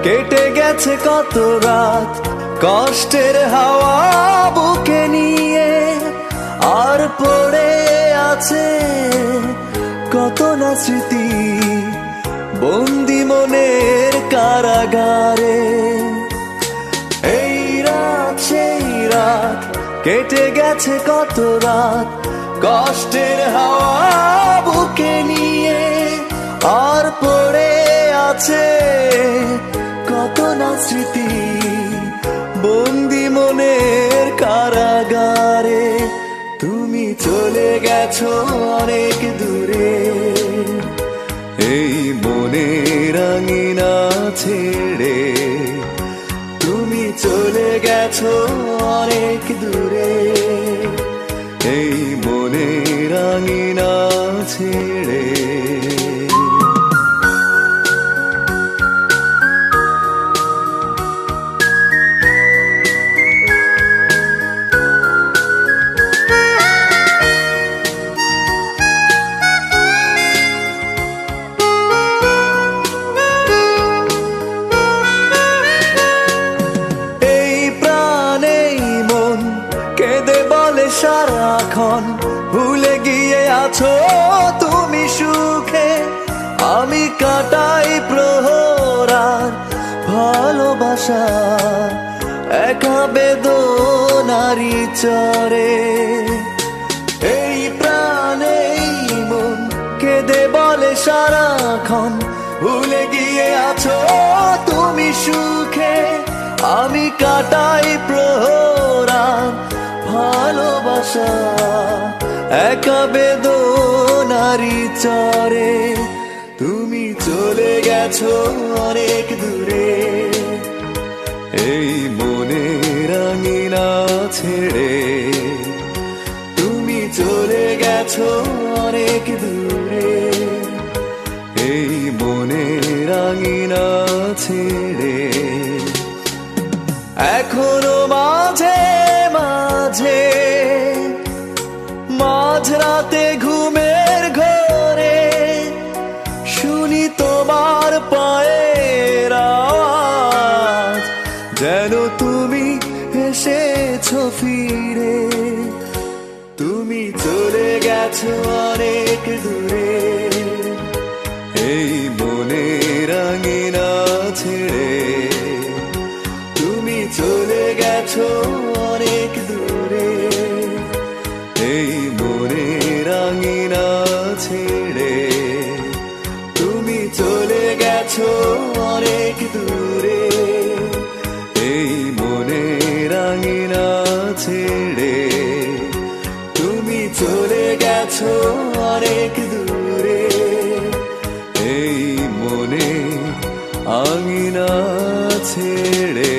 কেটে গেছে কত রাত কষ্টের হাওয়া বুকে নিয়ে, আর পড়ে আছে কত না স্মৃতি বন্দি মনের কারাগারে। এই রাত সেই রাত কেটে গেছে কত রাত কষ্টের হাওয়া বুকে নিয়ে, আর পড়ে আছে কত না স্মৃতি বন্দি মনের কারাগারে। তুমি চলে গেছো অনেক দূরে এই মনের আঙিনা ছেড়ে, তুমি চলে গেছো অনেক দূরে এই মনের আঙিনা ছেড়ে। সারাক্ষণ ভুলে গিয়ে আছো তুমি সুখে, আমি কাটাই প্রহরার ভালোবাসা একা বেদনারি চরে। এই প্রাণে মন কেঁদে বলে সারাক্ষণ ভুলে গিয়ে আছো তুমি সুখে, আমি কাটাই প্রহরার ভালোবাসা একা বেদনারি চরে। তুমি চলে গেছো অনেক দূরে এই মনের আঙিনা ছেড়ে, তুমি চলে গেছো অনেক দূরে এই মনের আঙিনা ছেড়ে। এখনো মাঝে মাঝে মাঝরাতে ঘুমের ঘরে শুনি তোমার পায়ের আওয়াজ, যেন তুমি এসেছো ফিরে। তুমি চলে গেছো অনেক দূরে এই মনের আঙিনা ছেড়ে, তুমি চলে গেছো অনেক দূরে এই মনের আঙিনা ছেড়ে, তুমি চলে গেছো অনেক দূরে এই মনের আঙিনা ছেড়ে, তুমি চলে গেছো অনেক দূরে এই মনের আঙিনা ছেড়ে।